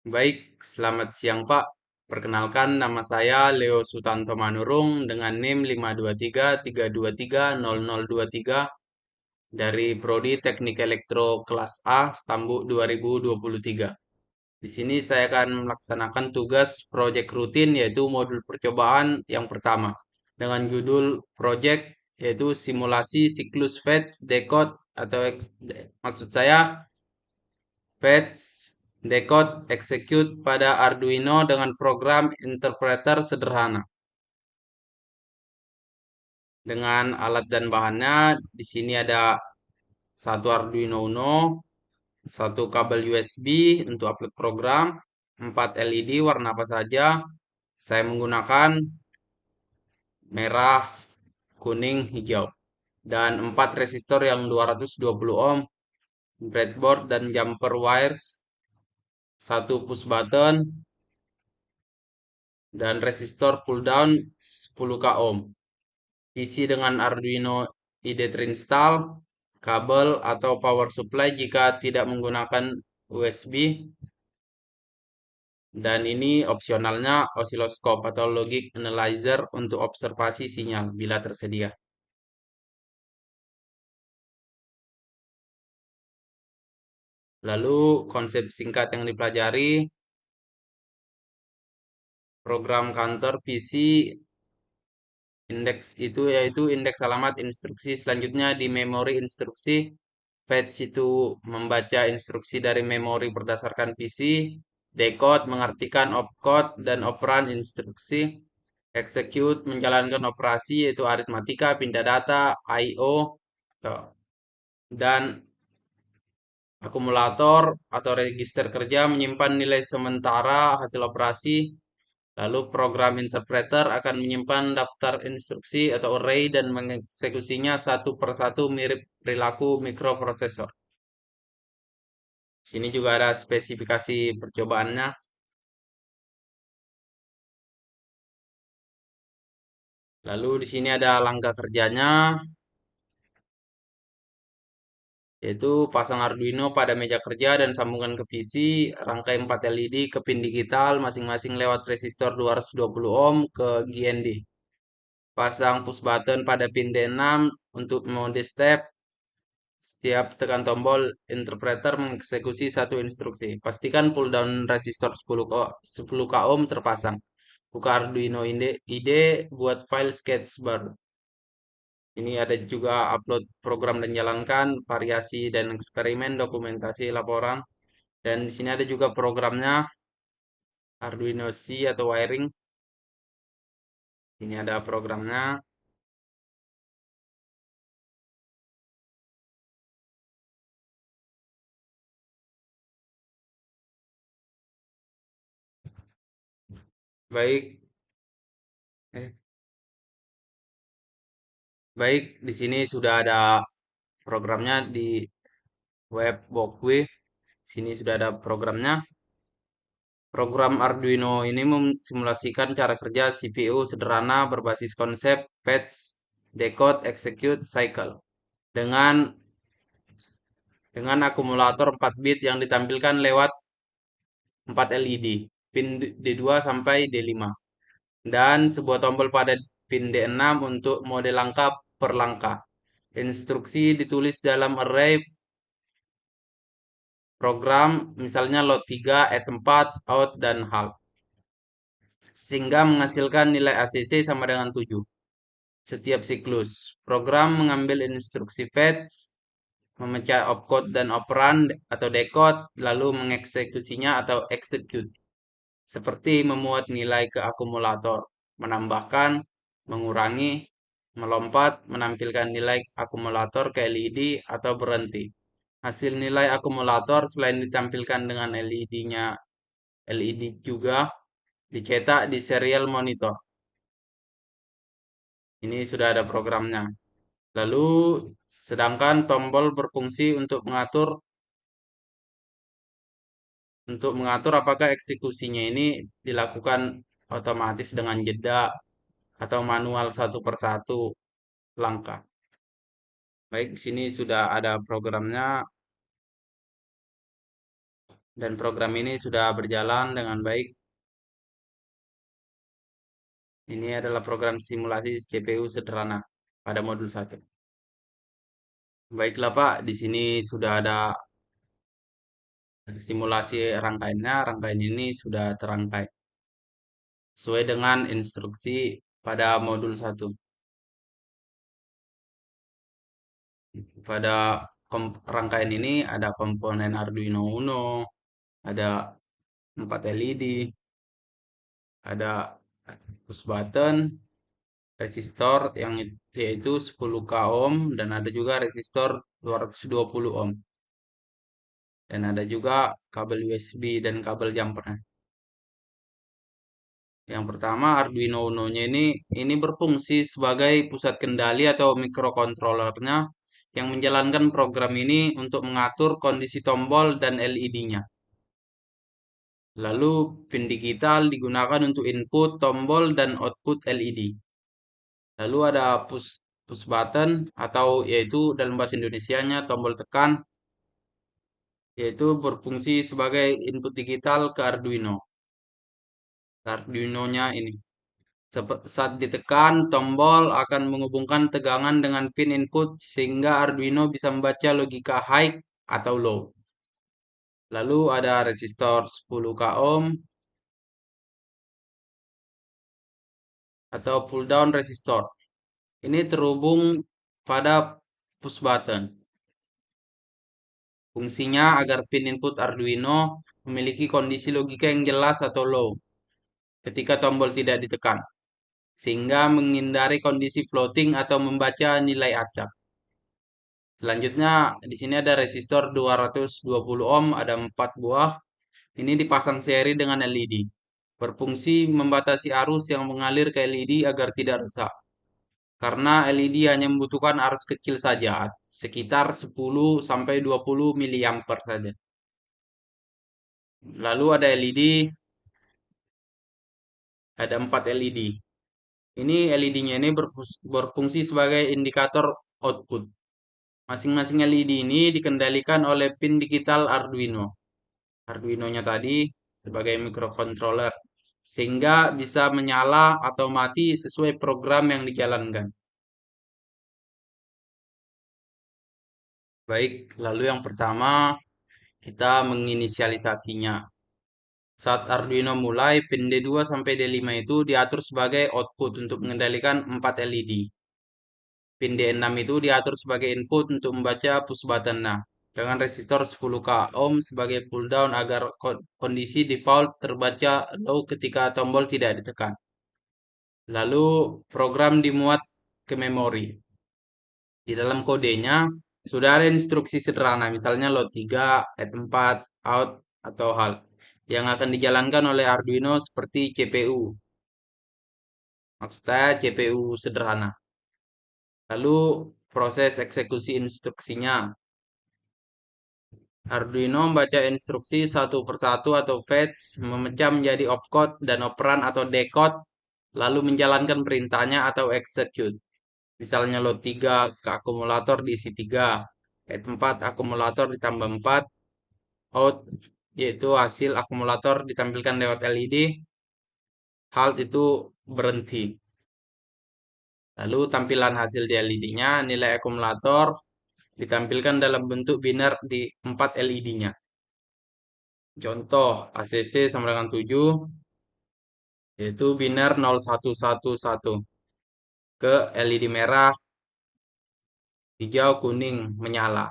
Baik, selamat siang Pak. Perkenalkan nama saya Leo Sutanto Manurung dengan NIM 52333230023 dari Prodi Teknik Elektro kelas A Stambu 2023. Di sini saya akan melaksanakan tugas proyek rutin yaitu modul percobaan yang pertama dengan judul proyek yaitu simulasi siklus fetch decode atau maksud saya fetch, decode, execute pada Arduino dengan program interpreter sederhana. Dengan alat dan bahannya, di sini ada satu Arduino Uno, satu kabel USB untuk upload program, 4 LED warna apa saja. Saya menggunakan merah, kuning, hijau. Dan 4 resistor yang 220 ohm, breadboard dan jumper wires, satu push button, dan resistor pull down 10k ohm. Isi dengan Arduino IDE terinstall, kabel atau power supply jika tidak menggunakan USB, dan ini opsionalnya osiloskop atau logic analyzer untuk observasi sinyal bila tersedia. Lalu konsep singkat yang dipelajari, program counter PC indeks itu yaitu indeks alamat instruksi selanjutnya di memori instruksi. Fetch itu membaca instruksi dari memori berdasarkan PC. Decode mengartikan opcode dan operan instruksi. Execute menjalankan operasi yaitu aritmatika, pindah data, I/O. Dan akumulator atau register kerja menyimpan nilai sementara hasil operasi. Lalu program interpreter akan menyimpan daftar instruksi atau array dan mengeksekusinya satu persatu mirip perilaku mikroprosesor. Sini juga ada spesifikasi percobaannya. Lalu di sini ada langkah kerjanya, yaitu pasang Arduino pada meja kerja dan sambungkan ke PC, rangkai 4 LED ke pin digital masing-masing lewat resistor 220 ohm ke GND. Pasang push button pada pin D6 untuk mode step. Setiap tekan tombol, interpreter mengeksekusi satu instruksi. Pastikan pull down resistor 10k ohm terpasang. Buka Arduino IDE, buat file sketch baru. Ini ada juga upload program dan jalankan, variasi dan eksperimen, dokumentasi laporan. Dan di sini ada juga programnya Arduino C atau wiring. Ini ada programnya. Baik, eh, baik. Di sini sudah ada programnya di web Walkway. Sini sudah ada programnya. Program Arduino ini memsimulasikan cara kerja CPU sederhana berbasis konsep fetch, decode, execute, cycle dengan akumulator 4 bit yang ditampilkan lewat 4 LED, pin D2 sampai D5, dan sebuah tombol pada pin D6 untuk mode langkah per langkah. Instruksi ditulis dalam array program, misalnya load 3, add 4, out, dan halt, sehingga menghasilkan nilai ACC sama dengan 7. Setiap siklus, program mengambil instruksi fetch, memecah opcode dan operand atau decode, lalu mengeksekusinya atau execute. Seperti memuat nilai ke akumulator, menambahkan, mengurangi, melompat, menampilkan nilai akumulator ke LED atau berhenti. Hasil nilai akumulator selain ditampilkan dengan LED juga dicetak di serial monitor. Ini sudah ada programnya. Lalu sedangkan tombol berfungsi untuk mengatur apakah eksekusinya ini dilakukan otomatis dengan jeda atau manual satu persatu langkah. Baik, di sini sudah ada programnya. dan program ini sudah berjalan dengan baik. Ini adalah program simulasi CPU sederhana pada modul 1. Baiklah Pak, di sini sudah ada simulasi rangkaiannya. Rangkaian ini sudah terangkai sesuai dengan instruksi pada modul 1. Pada rangkaian ini ada komponen Arduino Uno, ada 4 LED, ada push button, resistor yang yaitu 10K ohm, dan ada juga resistor 220 ohm. Dan ada juga kabel USB dan kabel jumpernya. Yang pertama, Arduino Uno-nya ini berfungsi sebagai pusat kendali atau mikrokontrolernya yang menjalankan program ini untuk mengatur kondisi tombol dan LED-nya. Lalu, pin digital digunakan untuk input tombol dan output LED. Lalu ada push button atau yaitu dalam bahasa Indonesianya tombol tekan, yaitu berfungsi sebagai input digital ke Arduino. Arduino-nya ini. Saat ditekan, tombol akan menghubungkan tegangan dengan pin input sehingga Arduino bisa membaca logika high atau low. Lalu ada resistor 10K ohm atau pull down resistor. Ini terhubung pada push button. Fungsinya agar pin input Arduino memiliki kondisi logika yang jelas atau low ketika tombol tidak ditekan, sehingga menghindari kondisi floating atau membaca nilai acak. Selanjutnya di sini ada resistor 220 ohm, ada 4 buah. Ini dipasang seri dengan LED. Berfungsi membatasi arus yang mengalir ke LED agar tidak rusak. Karena LED hanya membutuhkan arus kecil saja, sekitar 10 sampai 20 miliampere saja. Lalu ada LED, ada 4 LED. Ini LED-nya ini berfungsi sebagai indikator output. Masing-masing LED ini dikendalikan oleh pin digital Arduino. Arduino-nya tadi sebagai microcontroller sehingga bisa menyala atau mati sesuai program yang dijalankan. Baik, lalu yang pertama kita menginisialisasinya. Saat Arduino mulai, pin D2 sampai D5 itu diatur sebagai output untuk mengendalikan 4 LED. Pin D6 itu diatur sebagai input untuk membaca push button. Nah, dengan resistor 10K ohm sebagai pull down agar kondisi default terbaca low ketika tombol tidak ditekan. Lalu program dimuat ke memori. Di dalam kodenya sudah ada instruksi sederhana, misalnya load 3, add 4, out, atau halt, yang akan dijalankan oleh Arduino seperti CPU. Maksud saya CPU sederhana. Lalu proses eksekusi instruksinya. Arduino membaca instruksi satu persatu atau fetch, memecah menjadi opcode dan operan atau decode, lalu menjalankan perintahnya atau execute. Misalnya load 3 ke akumulator diisi 3, add 4 akumulator ditambah 4, out yaitu hasil akumulator ditampilkan lewat LED, halt itu berhenti. Lalu tampilan hasil di LED-nya, nilai akumulator ditampilkan dalam bentuk biner di 4 LED-nya. Contoh ACC sama dengan 7, yaitu biner 0111 ke LED merah, hijau, kuning menyala.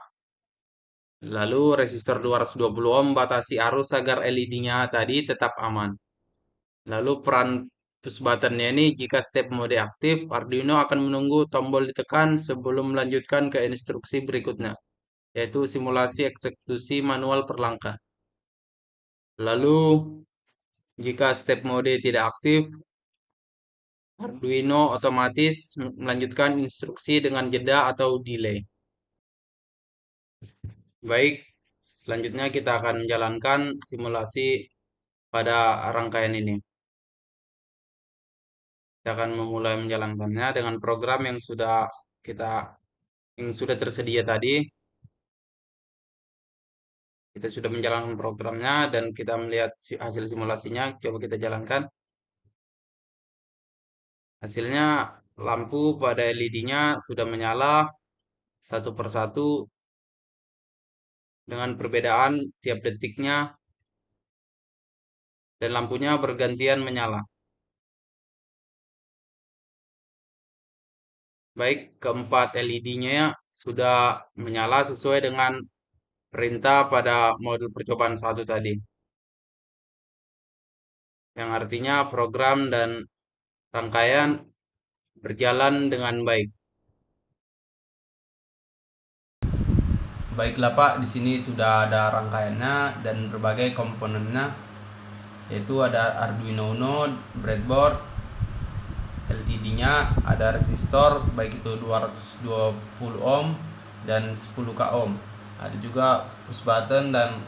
Lalu resistor 220 ohm batasi arus agar LED-nya tadi tetap aman. Lalu peran push button-nya ini jika step mode aktif, Arduino akan menunggu tombol ditekan sebelum melanjutkan ke instruksi berikutnya, yaitu simulasi eksekusi manual per langkah. Lalu jika step mode tidak aktif, Arduino otomatis melanjutkan instruksi dengan jeda atau delay. Baik, selanjutnya kita akan menjalankan simulasi pada rangkaian ini. Kita akan memulai menjalankannya dengan program kita yang sudah tersedia tadi. Kita sudah menjalankan programnya dan kita melihat hasil simulasinya. Coba kita jalankan. Hasilnya lampu pada LED-nya sudah menyala satu persatu dengan perbedaan tiap detiknya dan lampunya bergantian menyala. Baik, keempat LED-nya sudah menyala sesuai dengan perintah pada modul percobaan satu tadi. Yang artinya program dan rangkaian berjalan dengan baik. Baiklah Pak, di sini sudah ada rangkaiannya dan berbagai komponennya, yaitu ada Arduino Uno, breadboard, LED-nya, ada resistor baik itu 220 ohm dan 10k ohm. Ada juga push button dan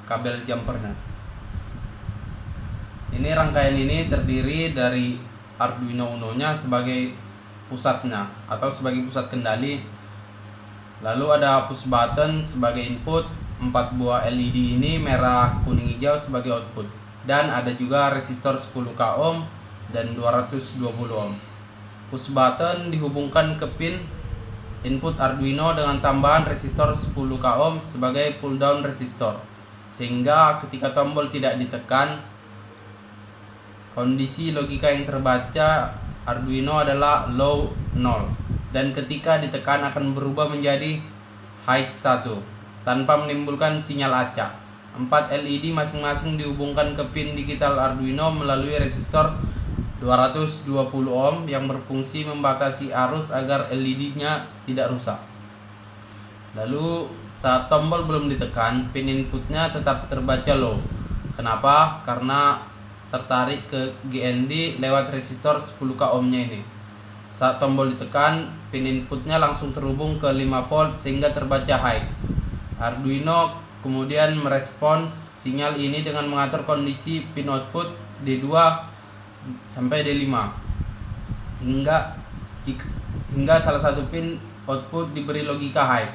kabel jumpernya. Ini rangkaian ini terdiri dari Arduino Uno-nya sebagai pusatnya atau sebagai pusat kendali. Lalu ada push button sebagai input, 4 buah LED ini merah, kuning, hijau sebagai output. Dan ada juga resistor 10k ohm dan 220 ohm. Push button dihubungkan ke pin input Arduino dengan tambahan resistor 10k ohm sebagai pull down resistor. Sehingga ketika tombol tidak ditekan, kondisi logika yang terbaca Arduino adalah low 0 dan ketika ditekan akan berubah menjadi high 1 tanpa menimbulkan sinyal acak. 4 LED masing-masing dihubungkan ke pin digital Arduino melalui resistor 220 ohm yang berfungsi membatasi arus agar LED-nya tidak rusak. Lalu saat tombol belum ditekan, pin inputnya tetap terbaca low. Kenapa? Karena tertarik ke GND lewat resistor 10k ohmnya ini. Saat tombol ditekan, pin inputnya langsung terhubung ke 5 volt sehingga terbaca high. Arduino kemudian merespons sinyal ini dengan mengatur kondisi pin output D2 sampai D5 hingga salah satu pin output diberi logika high.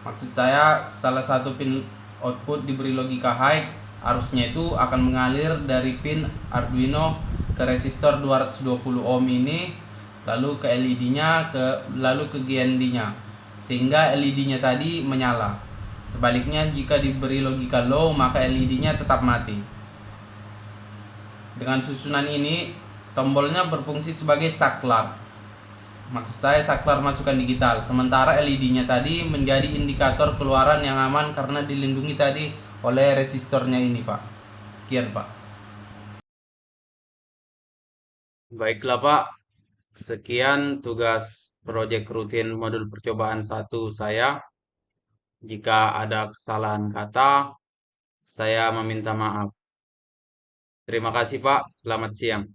Maksud saya salah satu pin output diberi logika high, arusnya itu akan mengalir dari pin Arduino ke resistor 220 ohm ini, lalu ke LED-nya, lalu ke GND-nya, sehingga LED-nya tadi menyala. Sebaliknya jika diberi logika low, maka LED-nya tetap mati. Dengan susunan ini, tombolnya berfungsi sebagai saklar. Maksud saya saklar masukan digital. Sementara LED-nya tadi menjadi indikator keluaran yang aman karena dilindungi tadi oleh resistornya ini, Pak. Sekian, Pak. Baiklah, Pak. Sekian tugas proyek rutin modul percobaan satu saya. Jika ada kesalahan kata, saya meminta maaf. Terima kasih, Pak. Selamat siang.